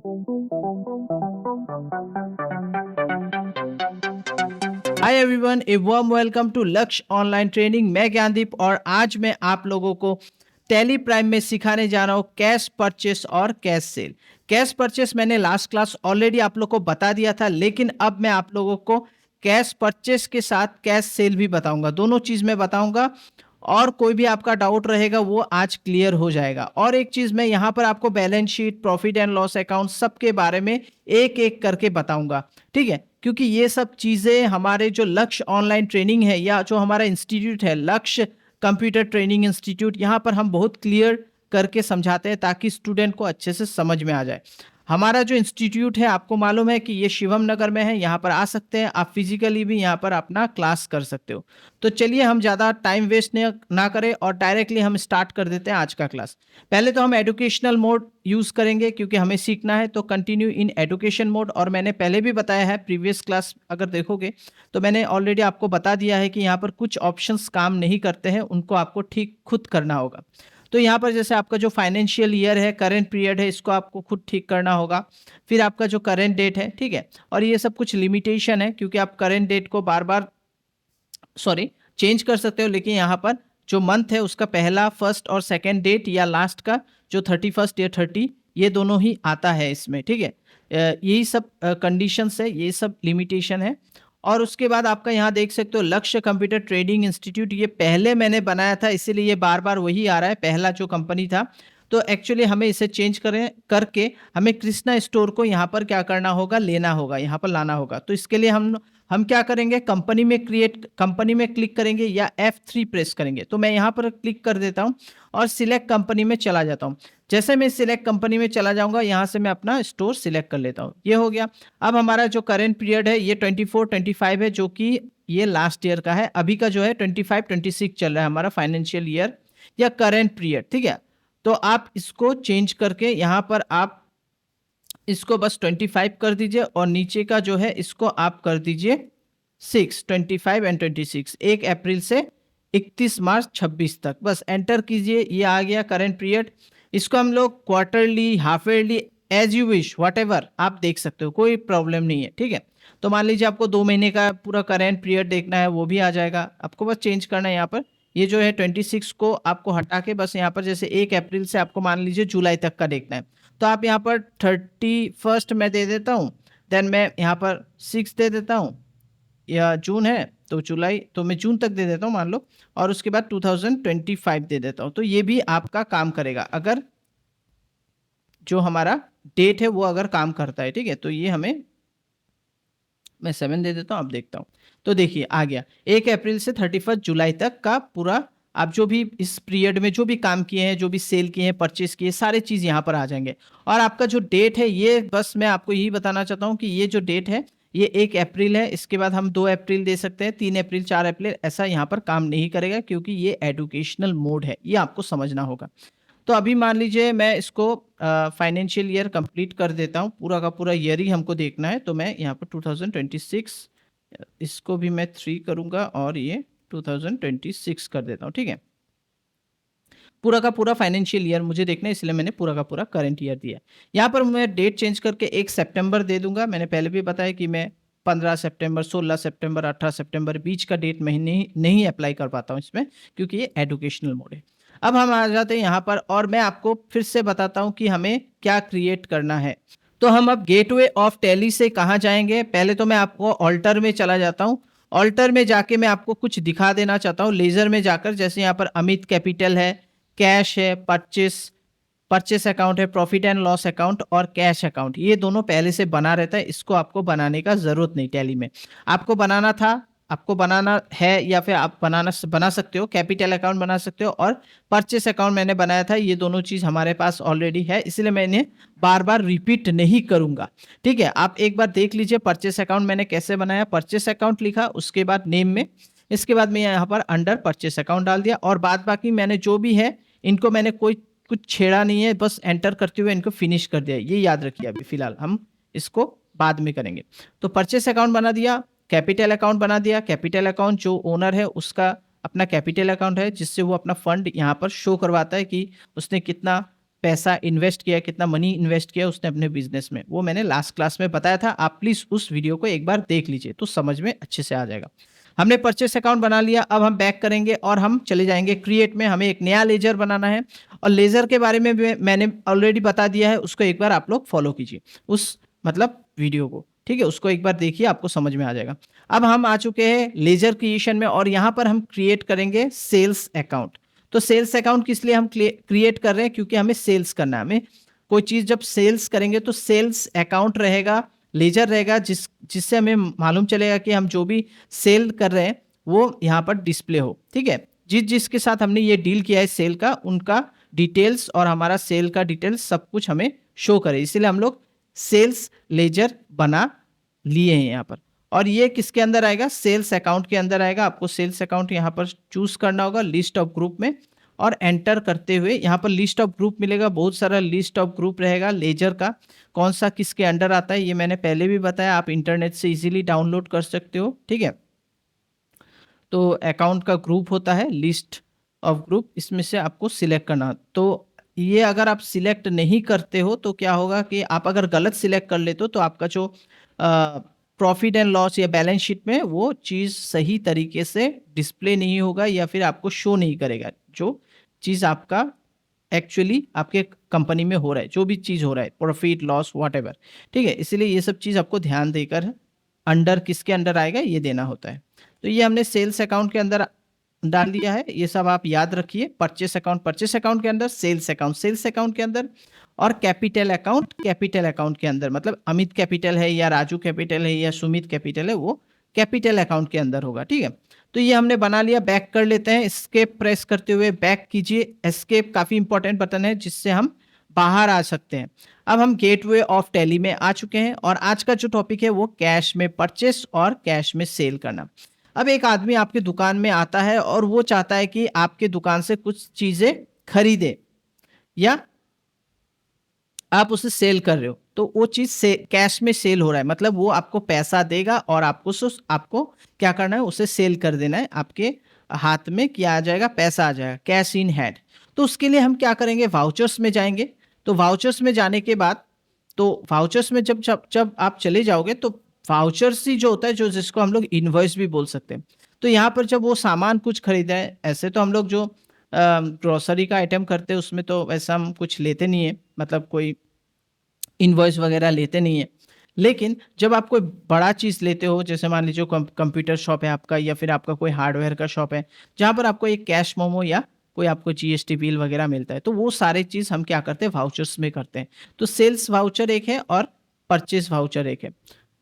Hi everyone, a warm welcome to Lakshya online training. मैं ज्ञानदीप और आज मैं आप लोगों को टैली प्राइम में सिखाने जा रहा हूँ कैश परचेस और कैश सेल। कैश परचेस मैंने लास्ट क्लास ऑलरेडी आप लोगों को बता दिया था, लेकिन अब मैं आप लोगों को कैश परचेस के साथ कैश सेल भी बताऊंगा। दोनों चीज़ मैं बताऊंगा और कोई भी आपका डाउट रहेगा वो आज क्लियर हो जाएगा। और एक चीज़ मैं यहाँ पर आपको balance sheet, profit and loss account सबके बारे में एक एक करके बताऊंगा, ठीक है? क्योंकि ये सब चीज़ें हमारे जो लक्ष्य ऑनलाइन ट्रेनिंग है या जो हमारा इंस्टीट्यूट है लक्ष्य कंप्यूटर ट्रेनिंग इंस्टीट्यूट, यहाँ पर हम बहुत क्लियर करके समझाते हैं ताकि स्टूडेंट को अच्छे से समझ में आ जाए। हमारा जो इंस्टीट्यूट है आपको मालूम है कि ये शिवम नगर में है, यहाँ पर आ सकते हैं आप, फिजिकली भी यहाँ पर अपना क्लास कर सकते हो। तो चलिए हम ज़्यादा टाइम वेस्ट ना करें और डायरेक्टली हम स्टार्ट कर देते हैं आज का क्लास। पहले तो हम एजुकेशनल मोड यूज़ करेंगे क्योंकि हमें सीखना है, तो कंटिन्यू इन एजुकेशन मोड। और मैंने पहले भी बताया है, प्रीवियस क्लास अगर देखोगे तो मैंने ऑलरेडी आपको बता दिया है कि यहाँ पर कुछ ऑप्शंस काम नहीं करते हैं, उनको आपको ठीक खुद करना होगा। तो यहाँ पर जैसे आपका जो फाइनेंशियल ईयर है, करंट पीरियड है, इसको आपको खुद ठीक करना होगा। फिर आपका जो करंट डेट है, ठीक है, और ये सब कुछ लिमिटेशन है क्योंकि आप करंट डेट को बार बार चेंज कर सकते हो, लेकिन यहाँ पर जो मंथ है उसका पहला, फर्स्ट और सेकेंड डेट या लास्ट का जो 31 या 30, ये दोनों ही आता है इसमें, ठीक है। यही सब कंडीशंस है, ये सब लिमिटेशन है। और उसके बाद आपका यहाँ देख सकते हो लक्ष्य कंप्यूटर ट्रेडिंग इंस्टीट्यूट, ये पहले मैंने बनाया था इसीलिए ये बार बार वही आ रहा है, पहला जो कंपनी था। तो एक्चुअली हमें इसे चेंज करके हमें कृष्णा स्टोर को यहाँ पर क्या करना होगा, लेना होगा, यहाँ पर लाना होगा। तो इसके लिए हम क्या करेंगे, कंपनी में क्लिक करेंगे या F3 प्रेस करेंगे। तो मैं यहाँ पर क्लिक कर देता हूँ और सिलेक्ट कंपनी में चला जाता हूँ। जैसे मैं सिलेक्ट कंपनी में चला जाऊँगा, यहाँ से मैं अपना स्टोर सिलेक्ट कर लेता हूँ। ये हो गया। अब हमारा जो करेंट पीरियड है ये 24-25 है, जो कि ये लास्ट ईयर का है। अभी का जो है 25-26 चल रहा है हमारा फाइनेंशियल ईयर या करेंट पीरियड, ठीक है। तो आप इसको चेंज करके यहाँ पर आप इसको बस 25 कर दीजिए और नीचे का जो है इसको आप कर दीजिए 25 एंड 26, 1 अप्रैल से 31 मार्च 26 तक। बस एंटर कीजिए, ये आ गया करंट पीरियड। इसको हम लोग quarterly, half yearly, as you wish, whatever आप देख सकते हो, कोई प्रॉब्लम नहीं है, ठीक है। तो मान लीजिए आपको 2 महीने का पूरा करंट पीरियड देखना है, वो भी आ जाएगा। आपको बस चेंज करना है यहाँ पर, ये जो है 26 को आपको हटा के बस यहाँ पर जैसे 1 अप्रैल से आपको मान लीजिए जुलाई तक का देखना है। तो आप यहाँ पर 31 मैं दे देता हूँ, देन मैं यहाँ पर 6 दे देता हूँ, या जून है तो जुलाई, तो मैं जून तक दे देता हूँ मान लो, और उसके बाद 2025 दे देता हूँ। तो ये भी आपका काम करेगा अगर जो हमारा डेट है वो अगर काम करता है, ठीक है। तो ये हमें, मैं 7 दे देता हूँ, अब देखता हूँ। तो देखिए आ गया 1 अप्रैल से 31 जुलाई तक का पूरा। आप जो भी इस पीरियड में जो भी काम किए हैं, जो भी सेल किए हैं, परचेस किए, सारे चीज़ यहाँ पर आ जाएंगे। और आपका जो डेट है, ये बस मैं आपको यही बताना चाहता हूँ कि ये जो डेट है ये 1 अप्रैल है। इसके बाद हम 2 अप्रैल दे सकते हैं, 3 अप्रैल, 4 अप्रैल, ऐसा यहाँ पर काम नहीं करेगा क्योंकि ये एजुकेशनल मोड है, ये आपको समझना होगा। तो अभी मान लीजिए मैं इसको फाइनेंशियल ईयर कंप्लीट कर देता हूँ, पूरा का पूरा ईयर ही हमको देखना है। तो मैं यहाँ पर 2026, इसको भी मैं 3 करूँगा और ये 2026 कर देता हूँ, ठीक है। पूरा का पूरा फाइनेंशियल ईयर मुझे देखना है, इसलिए मैंने पूरा का पूरा करंट ईयर दिया। यहाँ पर मैं डेट चेंज करके 1 सितंबर दे दूंगा। मैंने पहले भी बताया कि मैं 15 सितंबर, 16 सितंबर, 18 सितंबर बीच का डेट मैं नहीं अप्लाई कर पाता हूँ इसमें, क्योंकि ये एजुकेशनल मोड है। अब हम आ जाते हैं यहाँ पर और मैं आपको फिर से बताता हूँ कि हमें क्या क्रिएट करना है। तो हम अब गेटवे ऑफ टैली से कहाँ जाएंगे, पहले तो मैं आपको ऑल्टर में चला जाता हूँ। ऑल्टर में जाके मैं आपको कुछ दिखा देना चाहता हूँ लेजर में जाकर। जैसे यहाँ पर अमित कैपिटल है, कैश है, परचेस अकाउंट है, प्रॉफिट एंड लॉस अकाउंट और कैश अकाउंट, ये दोनों पहले से बना रहता है। इसको आपको बनाने का जरूरत नहीं, टैली में आपको बनाना था, आपको बनाना है, या फिर आप बना सकते हो, कैपिटल अकाउंट बना सकते हो और परचेस अकाउंट मैंने बनाया था। ये दोनों चीज़ हमारे पास ऑलरेडी है, इसलिए मैं इन्हें बार बार रिपीट नहीं करूंगा, ठीक है। आप एक बार देख लीजिए परचेस अकाउंट मैंने कैसे बनाया। परचेस अकाउंट लिखा, उसके बाद नेम में, इसके बाद मैं यहाँ पर अंडर परचेस अकाउंट डाल दिया और बाद बाकी मैंने जो भी है इनको मैंने कुछ छेड़ा नहीं है, बस एंटर करते हुए इनको फिनिश कर दिया। ये याद रखिए, अभी फिलहाल हम इसको बाद में करेंगे। तो परचेस अकाउंट बना दिया, कैपिटल अकाउंट बना दिया। कैपिटल अकाउंट जो ओनर है उसका अपना कैपिटल अकाउंट है, जिससे वो अपना फंड यहाँ पर शो करवाता है कि उसने कितना पैसा इन्वेस्ट किया, कितना मनी इन्वेस्ट किया उसने अपने बिजनेस में, वो मैंने लास्ट क्लास में बताया था। आप प्लीज उस वीडियो को एक बार देख लीजिए तो समझ में अच्छे से आ जाएगा। हमने परचेस अकाउंट बना लिया, अब हम बैक करेंगे और हम चले जाएंगे क्रिएट में। हमें एक नया लेजर बनाना है और लेजर के बारे में भी मैंने ऑलरेडी बता दिया है, उसको एक बार आप लोग फॉलो कीजिए उस मतलब वीडियो को, ठीक है, उसको एक बार देखिए, आपको समझ में आ जाएगा। अब हम आ चुके हैं लेजर क्रिएशन में और यहाँ पर हम क्रिएट करेंगे सेल्स अकाउंट। तो सेल्स अकाउंट किस लिए हम क्रिएट कर रहे हैं, क्योंकि हमें सेल्स करना है। हमें कोई चीज़ जब सेल्स करेंगे तो सेल्स अकाउंट रहेगा, लेजर रहेगा, जिससे हमें मालूम चलेगा कि हम जो भी सेल कर रहे हैं वो यहाँ पर डिस्प्ले हो, ठीक है। जिसके साथ हमने ये डील किया है सेल का, उनका डिटेल्स और हमारा सेल का डिटेल्स सब कुछ हमें शो करे, इसीलिए हम लोग सेल्स लेजर बना लिए हैं यहाँ पर। और ये किसके अंदर आएगा, सेल्स अकाउंट के अंदर आएगा। आपको सेल्स अकाउंट यहाँ पर चूज करना होगा लिस्ट ऑफ ग्रुप में और एंटर करते हुए यहाँ पर लिस्ट ऑफ ग्रुप मिलेगा, बहुत सारा लिस्ट ऑफ ग्रुप रहेगा लेजर का। कौन सा किसके अंडर आता है ये मैंने पहले भी बताया, आप इंटरनेट से इजीली डाउनलोड कर सकते हो, ठीक है। तो अकाउंट का ग्रुप होता है लिस्ट ऑफ ग्रुप, इसमें से आपको सिलेक्ट करना। तो ये अगर आप सिलेक्ट नहीं करते हो तो क्या होगा कि आप अगर गलत सिलेक्ट कर लेते हो तो आपका जो प्रॉफिट एंड लॉस या बैलेंस शीट में वो चीज़ सही तरीके से डिस्प्ले नहीं होगा या फिर आपको शो नहीं करेगा जो चीज़ आपका एक्चुअली आपके कंपनी में हो रहा है, जो भी चीज़ हो रहा है, प्रॉफिट लॉस व्हाटएवर, ठीक है। इसलिए ये सब चीज़ आपको ध्यान देकर अंडर किसके अंडर आएगा ये देना होता है। तो ये हमने सेल्स अकाउंट के अंदर डाल दिया है, ये सब आप याद रखिए। परचेस अकाउंट के अंदर, सेल्स अकाउंट के अंदर और कैपिटल अकाउंट के अंदर, मतलब अमित कैपिटल है या राजू कैपिटल है या सुमित कैपिटल है, वो कैपिटल अकाउंट के अंदर होगा, ठीक है। तो ये हमने बना लिया, बैक कर लेते हैं। एस्केप प्रेस करते हुए बैक कीजिए। एस्केप काफ़ी इंपॉर्टेंट बटन है जिससे हम बाहर आ सकते हैं। अब हम गेटवे ऑफ टैली में आ चुके हैं और आज का जो टॉपिक है वो कैश में परचेस और कैश में सेल करना। अब एक आदमी आपके दुकान में आता है और वो चाहता है कि आपके दुकान से कुछ चीज़ें खरीदे या आप उसे सेल कर रहे हो, तो वो चीज़ से कैश में सेल हो रहा है, मतलब वो आपको पैसा देगा और आपको क्या करना है, उसे सेल कर देना है। आपके हाथ में क्या आ जाएगा, पैसा आ जाएगा, कैश इन हैंड। तो उसके लिए हम क्या करेंगे, वाउचर्स में जाएंगे। तो वाउचर्स में जाने के बाद, तो वाउचर्स में जब जब जब आप चले जाओगे तो वाउचर्स ही जो होता है, जो जिसको हम लोग इनवॉइस भी बोल सकते हैं। तो यहाँ पर जब वो सामान कुछ खरीदा है, ऐसे तो हम लोग जो ग्रोसरी का आइटम करते हैं उसमें तो वैसा हम कुछ लेते नहीं है, मतलब कोई इनवॉइस वगैरह लेते नहीं है। लेकिन जब आप कोई बड़ा चीज़ लेते हो, जैसे मान लीजिए कंप्यूटर शॉप है आपका या फिर आपका कोई हार्डवेयर का शॉप है, जहाँ पर आपको एक कैश मोमो या कोई आपको जीएसटी बिल वगैरह मिलता है, तो वो सारे चीज़ हम क्या करते हैं, वाउचर्स में करते हैं। तो सेल्स वाउचर एक है और परचेस वाउचर एक है।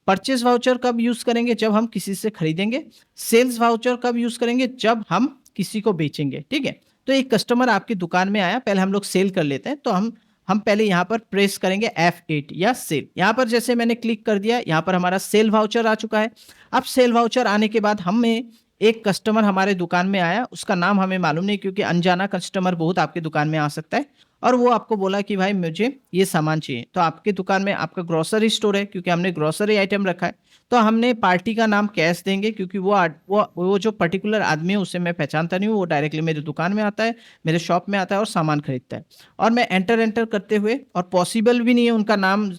परचेस वाउचर कब यूज़ करेंगे, जब हम किसी से खरीदेंगे। सेल्स वाउचर कब यूज़ करेंगे, जब हम किसी को बेचेंगे, ठीक है। तो एक कस्टमर आपकी दुकान में आया, पहले हम लोग सेल कर लेते हैं, तो हम पहले यहाँ पर प्रेस करेंगे F8 या सेल। यहाँ पर जैसे मैंने क्लिक कर दिया, यहाँ पर हमारा सेल वाउचर आ चुका है। अब सेल वाउचर आने के बाद हमें एक कस्टमर हमारे दुकान में आया, उसका नाम हमें मालूम नहीं, क्योंकि अनजाना कस्टमर बहुत आपके दुकान में आ सकता है, और वो आपको बोला कि भाई मुझे ये सामान चाहिए। तो आपके दुकान में आपका ग्रोसरी स्टोर है, क्योंकि हमने ग्रोसरी आइटम रखा है, तो हमने पार्टी का नाम कैश देंगे, क्योंकि वो जो पर्टिकुलर आदमी है उसे मैं पहचानता नहीं हूँ, वो डायरेक्टली मेरे दुकान में आता है, मेरे शॉप में आता है और सामान खरीदता है। और मैं एंटर करते हुए, और पॉसिबल भी नहीं है उनका नाम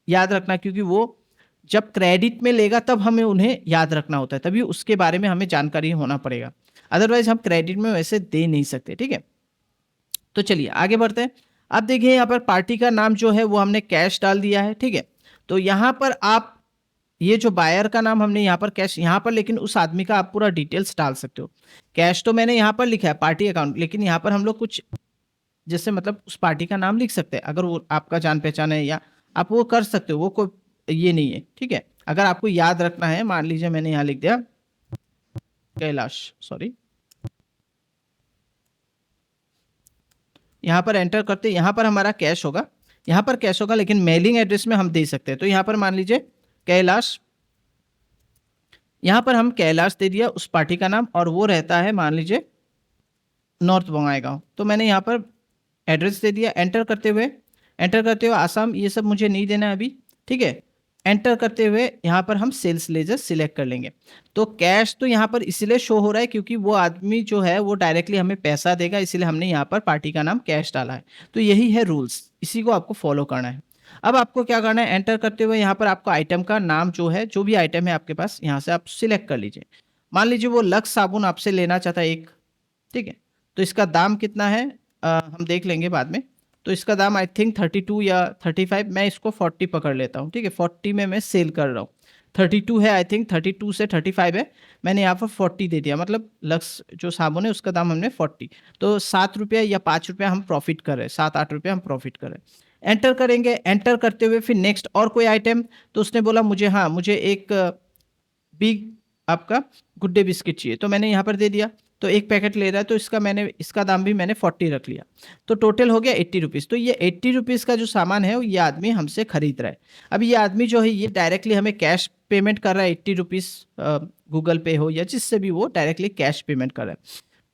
याद रखना, क्योंकि वो जब क्रेडिट में लेगा तब हमें उन्हें याद रखना होता है, तभी उसके बारे में हमें जानकारी होना पड़ेगा, अदरवाइज हम क्रेडिट में वैसे दे नहीं सकते, ठीक है। तो चलिए आगे बढ़ते हैं। अब देखिए यहाँ पर पार्टी का नाम जो है वो हमने कैश डाल दिया है, ठीक है। तो यहाँ पर आप ये जो बायर का नाम हमने यहाँ पर कैश, यहाँ पर लेकिन उस आदमी का आप पूरा डिटेल्स डाल सकते हो। कैश तो मैंने यहाँ पर लिखा है पार्टी अकाउंट, लेकिन यहाँ पर हम लोग कुछ जैसे मतलब उस पार्टी का नाम लिख सकते हैं, अगर वो आपका जान पहचान है, या आप वो कर सकते हो, वो कोई ये नहीं है, ठीक है। अगर आपको याद रखना है, मान लीजिए मैंने यहाँ लिख दिया कैलाश, सॉरी, यहाँ पर एंटर करते, यहाँ पर हमारा कैश होगा, यहाँ पर कैश होगा, लेकिन मेलिंग एड्रेस में हम दे सकते हैं। तो यहाँ पर मान लीजिए कैलाश, यहाँ पर हम कैलाश दे दिया उस पार्टी का नाम, और वो रहता है मान लीजिए नॉर्थ बंगाईगांव। तो मैंने यहाँ पर एड्रेस दे दिया। एंटर करते हुए आसाम, ये सब मुझे नहीं देना है अभी, ठीक है। एंटर करते हुए यहाँ पर हम सेल्स लेजर सिलेक्ट कर लेंगे। तो कैश तो यहाँ पर इसलिए शो हो रहा है क्योंकि वो आदमी जो है वो डायरेक्टली हमें पैसा देगा, इसीलिए हमने यहाँ पर पार्टी का नाम कैश डाला है। तो यही है रूल्स, इसी को आपको फॉलो करना है। अब आपको क्या करना है, एंटर करते हुए यहाँ पर आपको आइटम का नाम जो है, जो भी आइटम है आपके पास, यहाँ से आप सिलेक्ट कर लीजिए। मान लीजिए वो लक्स साबुन आपसे लेना चाहता है एक, ठीक है। तो इसका दाम कितना है हम देख लेंगे बाद में। तो इसका दाम आई थिंक 32 या 35, मैं इसको 40 पकड़ लेता हूँ, ठीक है। 40 में मैं सेल कर रहा हूँ। 32 है आई थिंक, 32 से 35 है, मैंने यहाँ पर 40 दे दिया, मतलब लक्स जो साबुन है उसका दाम हमने 40। तो 7 रुपये या 5 रुपये हम प्रॉफिट कर रहे हैं, 7-8 रुपये हम प्रॉफिट कर रहे हैं। एंटर करेंगे, एंटर करते हुए फिर नेक्स्ट और कोई आइटम, तो उसने बोला मुझे, हाँ मुझे एक बिग आपका गुड डे बिस्किट चाहिए, तो मैंने यहाँ पर दे दिया। तो एक पैकेट ले रहा है तो इसका दाम भी मैंने 40 रख लिया। तो टोटल हो गया 80 रुपीज़। तो ये 80 रुपीज़ का जो सामान है वो ये आदमी हमसे खरीद रहा है। अब ये आदमी जो है ये डायरेक्टली हमें कैश पेमेंट कर रहा है, 80 रुपीज़ गूगल पे हो या जिससे भी वो डायरेक्टली कैश पेमेंट कर रहा है,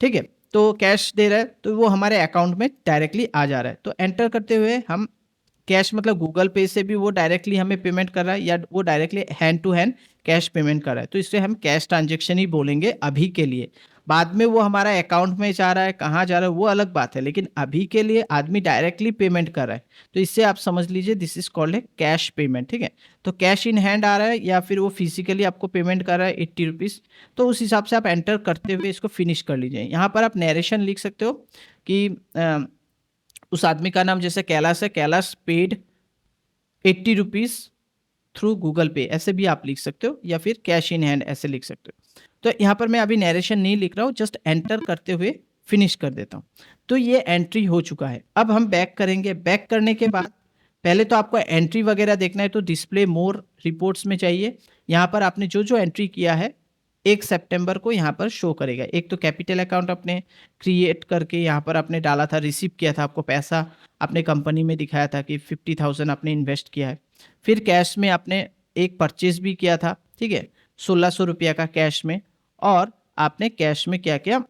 ठीक है। तो कैश दे रहा है तो वो हमारे अकाउंट में डायरेक्टली आ जा रहा है। तो एंटर करते हुए हम कैश, मतलब गूगल पे से भी वो डायरेक्टली हमें पेमेंट कर रहा है या वो directly hand to hand cash payment कर रहा है, तो इससे हम कैश ट्रांजेक्शन ही बोलेंगे अभी के लिए। बाद में वो हमारा अकाउंट में जा रहा है, कहाँ जा रहा है वो अलग बात है, लेकिन अभी के लिए आदमी डायरेक्टली पेमेंट कर रहा है। तो इससे आप समझ लीजिए दिस इज कॉल्ड है कैश पेमेंट, ठीक है। तो कैश इन हैंड आ रहा है या फिर वो फिजिकली आपको पेमेंट कर रहा है 80 रुपीज़। तो उस हिसाब से आप एंटर करते हुए इसको फिनिश कर लीजिए। यहाँ पर आप नरेशन लिख सकते हो कि उस आदमी का नाम जैसे कैलाश है, Kailash paid 80 rupees through Google पे, ऐसे भी आप लिख सकते हो, या फिर कैश इन हैंड ऐसे लिख सकते हो। तो यहाँ पर मैं अभी नरेशन नहीं लिख रहा हूँ, जस्ट एंटर करते हुए फिनिश कर देता हूँ। तो ये एंट्री हो चुका है। अब हम बैक करेंगे। बैक करने के बाद पहले तो आपको एंट्री वगैरह देखना है, तो डिस्प्ले मोर रिपोर्ट्स में चाहिए। यहाँ पर आपने जो जो एंट्री किया है 1 सितंबर को यहाँ पर शो करेगा। एक तो कैपिटल अकाउंट आपने क्रिएट करके यहाँ पर आपने डाला था, रिसीव किया था, आपको पैसा अपने कंपनी में दिखाया था कि 50,000 आपने इन्वेस्ट किया है। फिर कैश में आपने एक परचेज भी किया था, ठीक है, 1600 रुपया का कैश में, और आपने कैश में क्या किया,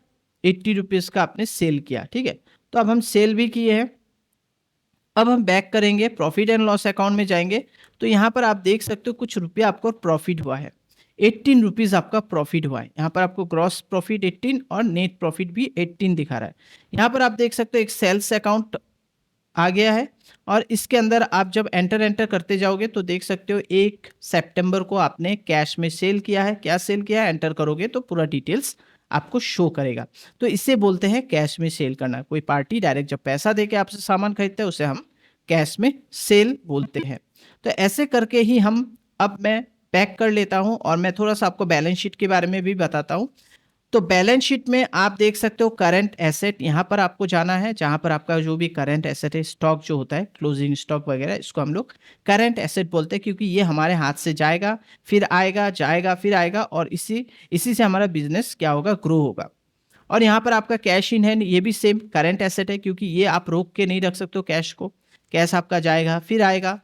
80 रुपीज़ का आपने सेल किया, ठीक है। तो अब हम सेल भी किए हैं। अब हम बैक करेंगे, प्रॉफिट एंड लॉस अकाउंट में जाएंगे। तो यहाँ पर आप देख सकते हो कुछ रुपया आपको प्रॉफिट हुआ है, 18 रुपीज़ आपका प्रॉफिट हुआ है। यहाँ पर आपको ग्रॉस प्रॉफिट 18 और नेट प्रॉफिट भी 18 दिखा रहा है। यहाँ पर आप देख सकते हो एक सेल्स अकाउंट आ गया है, और इसके अंदर आप जब एंटर करते जाओगे तो देख सकते हो 1 सितंबर को आपने कैश में सेल किया है। क्या सेल किया है, एंटर करोगे तो पूरा डिटेल्स आपको शो करेगा। तो इसे बोलते हैं कैश में सेल करना। कोई पार्टी डायरेक्ट जब पैसा दे के आपसे सामान खरीदते हैं उसे हम कैश में सेल बोलते हैं। तो ऐसे करके ही हम, अब मैं पैक कर लेता हूं और मैं थोड़ा सा आपको बैलेंस शीट के बारे में भी बताता हूं। तो बैलेंस शीट में आप देख सकते हो करंट एसेट, यहाँ पर आपको जाना है जहाँ पर आपका जो भी करंट एसेट है, स्टॉक जो होता है, क्लोजिंग स्टॉक वगैरह, इसको हम लोग करंट एसेट बोलते हैं, क्योंकि ये हमारे हाथ से जाएगा, फिर आएगा, जाएगा, फिर आएगा, और इसी से हमारा बिजनेस क्या होगा, ग्रो होगा। और यहाँ पर आपका कैश इन हैंड, ये भी सेम करंट एसेट है, क्योंकि ये आप रोक के नहीं रख सकते हो कैश को। कैश आपका जाएगा फिर आएगा,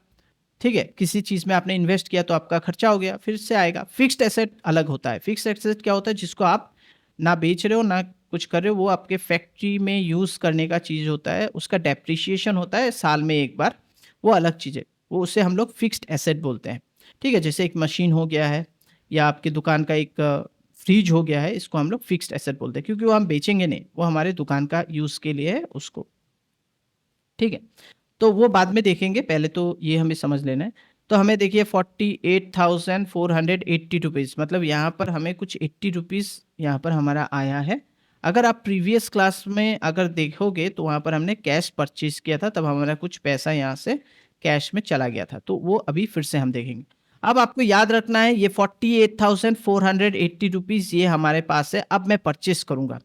ठीक है। किसी चीज़ में आपने इन्वेस्ट किया तो आपका खर्चा हो गया, फिर से आएगा। फिक्स्ड एसेट अलग होता है। फिक्स्ड एसेट क्या होता है, जिसको आप ना बेच रहे हो ना कुछ कर रहे हो, वो आपके फैक्ट्री में यूज़ करने का चीज़ होता है, उसका डेप्रिसिएशन होता है साल में एक बार, वो अलग चीज़ है, वो उसे हम लोग फिक्स्ड एसेट बोलते हैं, ठीक है। जैसे एक मशीन हो गया है या आपकी दुकान का एक फ्रिज हो गया है, इसको हम लोग फिक्स्ड एसेट बोलते हैं, क्योंकि वो हम बेचेंगे नहीं, वो हमारे दुकान का यूज़ के लिए है उसको, ठीक है। तो वो बाद में देखेंगे, पहले तो ये हमें समझ लेना है। तो हमें देखिए 48,480 रुपीज़, मतलब यहाँ पर हमें कुछ 80 रुपीज़ यहाँ पर हमारा आया है। अगर आप प्रीवियस क्लास में अगर देखोगे तो वहाँ पर हमने कैश परचेज़ किया था, तब हमारा कुछ पैसा यहाँ से कैश में चला गया था, तो वो अभी फिर से हम देखेंगे। अब आपको याद रखना है ये 48,480 रुपीज़ ये हमारे पास है। अब मैं परचेज़ करूँगा,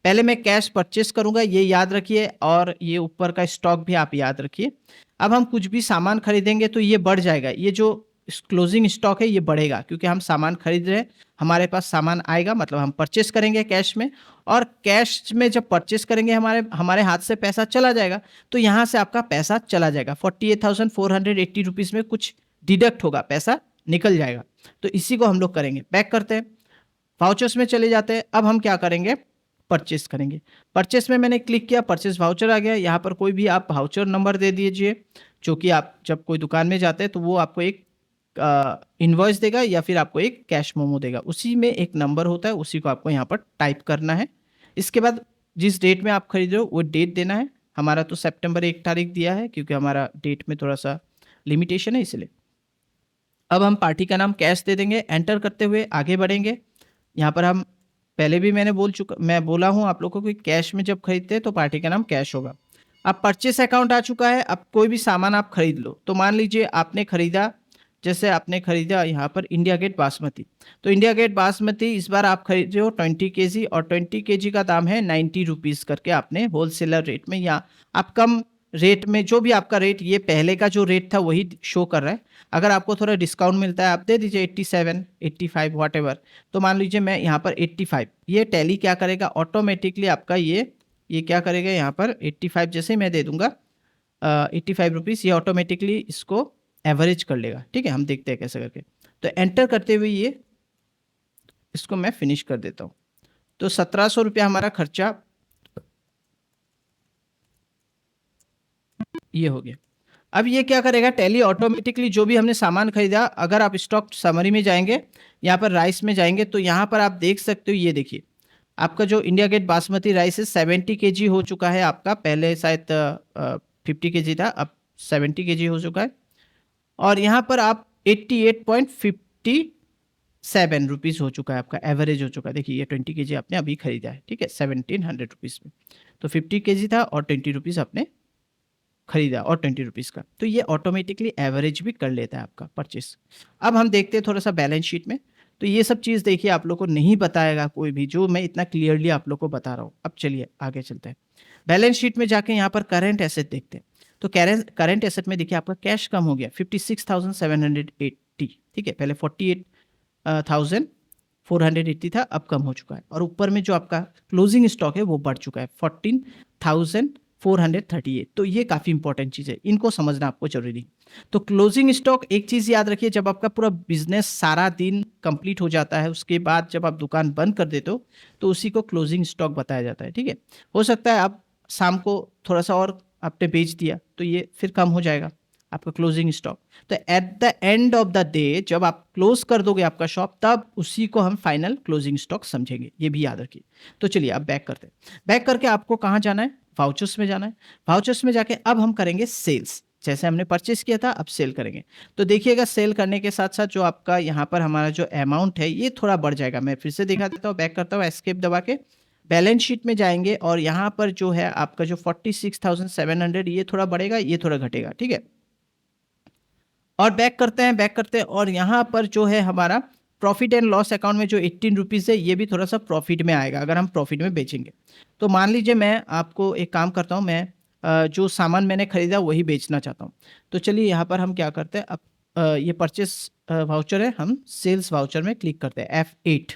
पहले मैं कैश परचेस करूंगा, ये याद रखिए, और ये ऊपर का स्टॉक भी आप याद रखिए। अब हम कुछ भी सामान खरीदेंगे तो ये बढ़ जाएगा, ये जो क्लोजिंग स्टॉक है ये बढ़ेगा, क्योंकि हम सामान खरीद रहे हैं, हमारे पास सामान आएगा, मतलब हम परचेस करेंगे कैश में, और कैश में जब परचेस करेंगे हमारे हाथ से पैसा चला जाएगा, तो यहाँ से आपका पैसा चला जाएगा। 48,480 रुपीज़ में कुछ डिडक्ट होगा, पैसा निकल जाएगा। तो इसी को हम लोग करेंगे। बैक करते हैं, वाउचर्स में चले जाते हैं। अब हम क्या करेंगे, परचेस करेंगे। परचेस में मैंने क्लिक किया, परचेस वाउचर आ गया। यहाँ पर कोई भी आप वाउचर नंबर दे दीजिए, जो कि आप जब कोई दुकान में जाते हैं तो वो आपको एक इनवॉइस देगा या फिर आपको एक कैश मेमो देगा। उसी में एक नंबर होता है, उसी को आपको यहाँ पर टाइप करना है। इसके बाद जिस डेट में आप खरीद रहे हो वो डेट देना है। हमारा तो सितंबर 1 तारीख दिया है क्योंकि हमारा डेट में थोड़ा सा लिमिटेशन है इसलिए। अब हम पार्टी का नाम कैश दे देंगे। एंटर करते हुए आगे बढ़ेंगे। यहाँ पर हम पहले भी मैं बोला हूँ आप लोगों को कि कैश में जब खरीदते हैं तो पार्टी का नाम कैश होगा। अब परचेस अकाउंट आ चुका है। अब कोई भी सामान आप खरीद लो, तो मान लीजिए आपने खरीदा, जैसे आपने खरीदा यहाँ पर इंडिया गेट बासमती, तो इंडिया गेट बासमती इस बार आप खरीद रहे हो 20 केजी, और 20 केजी का दाम है 90 रुपीज़ करके आपने होलसेलर रेट में, या आप कम रेट में, जो भी आपका रेट, ये पहले का जो रेट था वही शो कर रहा है। अगर आपको थोड़ा डिस्काउंट मिलता है आप दे दीजिए 87, 85 वॉट एवर। तो मान लीजिए मैं यहाँ पर 85, ये टैली क्या करेगा ऑटोमेटिकली आपका ये क्या करेगा यहाँ पर 85 जैसे मैं दे दूंगा 85 रुपीज़, ये ऑटोमेटिकली इसको एवरेज कर लेगा। ठीक है, हम देखते हैं कैसे करके। तो एंटर करते हुए इसको मैं फिनिश कर देता हूँ। तो 1700 रुपया हमारा खर्चा ये हो गया। अब ये क्या करेगा, टैली ऑटोमेटिकली जो भी हमने सामान खरीदा, अगर आप स्टॉक समरी में जाएंगे, यहाँ पर राइस में जाएंगे, तो यहाँ पर आप देख सकते हो, ये देखिए आपका जो इंडिया गेट बासमती राइस है 70 केजी हो चुका है आपका। पहले शायद 50 केजी था, अब 70 केजी हो चुका है। और यहाँ पर आप 88.57 रुपीज़ हो चुका है आपका, एवरेज हो चुका है। देखिए ये 20 केजी आपने अभी खरीदा है, ठीक है, 1700 रुपीज़ में। तो 50 केजी था और 20 रुपीज़ आपने खरीदा और 20 रुपीज़ का, तो ये ऑटोमेटिकली एवरेज भी कर लेता है आपका परचेस। अब हम देखते हैं थोड़ा सा बैलेंस शीट में। तो ये सब चीज़ देखिए आप लोग को नहीं बताएगा कोई भी, जो मैं इतना क्लियरली आप लोग को बता रहा हूँ। अब चलिए आगे चलते हैं। बैलेंस शीट में जाके यहाँ पर करंट एसेट देखते हैं। तो करंट एसेट में देखिए आपका कैश कम हो गया 56,780। ठीक है, पहले 48,480 था, अब कम हो चुका है। और ऊपर में जो आपका क्लोजिंग स्टॉक है वो बढ़ चुका है 14,438। तो ये काफ़ी इंपॉर्टेंट चीज़ है, इनको समझना आपको जरूरी। तो क्लोजिंग स्टॉक, एक चीज़ याद रखिए, जब आपका पूरा बिजनेस सारा दिन कंप्लीट हो जाता है, उसके बाद जब आप दुकान बंद कर देते हो, तो उसी को क्लोजिंग स्टॉक बताया जाता है। ठीक है, हो सकता है आप शाम को थोड़ा सा और आपने बेच दिया तो ये फिर कम हो जाएगा आपका क्लोजिंग स्टॉक। तो at the end of the day जब आप क्लोज कर दोगे आपका शॉप, तब उसी को हम फाइनल क्लोजिंग स्टॉक समझेंगे, ये भी याद रखिए। तो चलिए अब बैक करते हैं। बैक करके आपको कहाँ जाना है, वाउचर्स में जाना है। वाउचर्स में जाके अब हम करेंगे सेल्स। जैसे हमने परचेस किया था अब सेल करेंगे। तो देखिएगा सेल करने के साथ साथ जो आपका यहाँ पर हमारा जो अमाउंट है ये थोड़ा बढ़ जाएगा। मैं फिर से दिखा देता हूँ, बैक करता हूँ, एस्केप दबा के बैलेंस शीट में जाएंगे और यहाँ पर जो है आपका जो 46,700 ये थोड़ा बढ़ेगा, ये थोड़ा घटेगा। ठीक है, और बैक करते हैं और यहाँ पर जो है हमारा प्रॉफिट एंड लॉस अकाउंट में जो 18 रुपीज़ है ये भी थोड़ा सा प्रॉफिट में आएगा अगर हम प्रॉफिट में बेचेंगे। तो मान लीजिए मैं आपको एक काम करता हूँ, मैं जो सामान मैंने खरीदा वही बेचना चाहता हूँ। तो चलिए यहाँ पर हम क्या करते हैं, अब ये परचेस वाउचर है, हम सेल्स वाउचर में क्लिक करते हैं F8।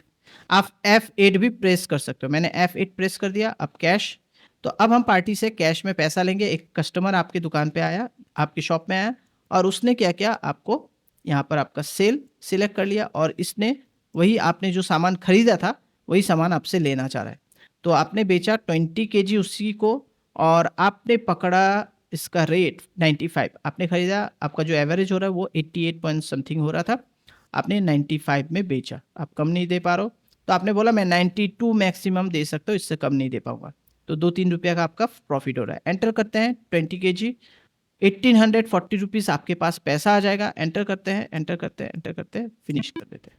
आप F8 भी प्रेस कर सकते हो, मैंने F8 प्रेस कर दिया। अब कैश, तो अब हम पार्टी से कैश में पैसा लेंगे। एक कस्टमर आपकी दुकान पे आया, आपकी शॉप में आया, और उसने क्या किया, आपको यहाँ पर आपका सेल सिलेक्ट कर लिया और इसने वही आपने जो सामान खरीदा था वही सामान आपसे लेना चाह रहा है। तो आपने बेचा 20 केजी उसी को, और आपने पकड़ा इसका रेट 95। आपने खरीदा, आपका जो एवरेज हो रहा है वो 88 पॉइंट समथिंग हो रहा था, आपने 95 में बेचा। आप कम नहीं दे पा रहे हो, तो आपने बोला मैं 92 मैक्सिमम दे सकता हूँ, इससे कम नहीं दे पाऊंगा। तो 2-3 रुपये का आपका प्रॉफिट हो रहा है। एंटर करते हैं 20 केजी, 1840 रुपीज़ आपके पास पैसा आ जाएगा। एंटर करते हैं, फिनिश कर देते हैं।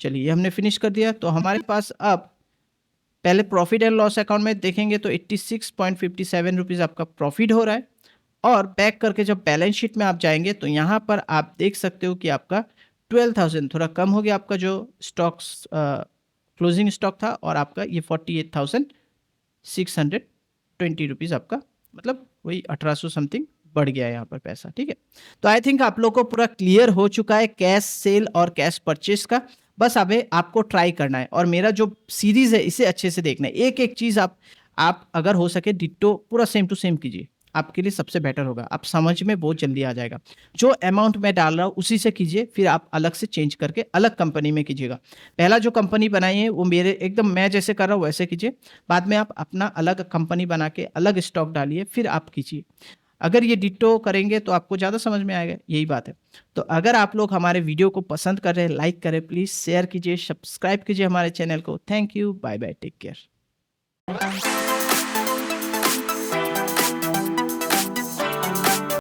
चलिए ये हमने फिनिश कर दिया। तो हमारे पास अब पहले प्रॉफिट एंड लॉस अकाउंट में देखेंगे तो 86.57 रुपीज़ आपका प्रॉफिट हो रहा है। और बैक करके जब बैलेंस शीट में आप जाएंगे तो यहाँ पर आप देख सकते हो कि आपका 12,000 थोड़ा कम हो गया, आपका जो स्टॉक्स क्लोजिंग स्टॉक था, और आपका ये 48,620 रुपीज़ आपका, मतलब वही 1800 समथिंग बढ़ गया है यहाँ पर पैसा। ठीक है, तो आई थिंक आप लोग को पूरा क्लियर हो चुका है कैश सेल और कैश परचेस का। बस अबे आपको ट्राई करना है और मेरा जो सीरीज है इसे अच्छे से देखना है। एक एक चीज़ आप अगर हो सके डिट्टो पूरा सेम टू सेम कीजिए, आपके लिए सबसे बेटर होगा। आप समझ में बहुत जल्दी आ जाएगा। जो अमाउंट मैं डाल रहा हूँ उसी से कीजिए, फिर आप अलग से चेंज करके अलग कंपनी में कीजिएगा। पहला जो कंपनी बनाई है वो मेरे एकदम मैं जैसे कर रहा हूँ वैसे कीजिए, बाद में आप अपना अलग कंपनी बना के अलग स्टॉक डालिए, फिर आप कीजिए। अगर ये डिट्टो करेंगे तो आपको ज़्यादा समझ में आएगा, यही बात है। तो अगर आप लोग हमारे वीडियो को पसंद कर रहे हैं, लाइक करें, प्लीज़ शेयर कीजिए, सब्सक्राइब कीजिए हमारे चैनल को। Thank you, bye bye, take care.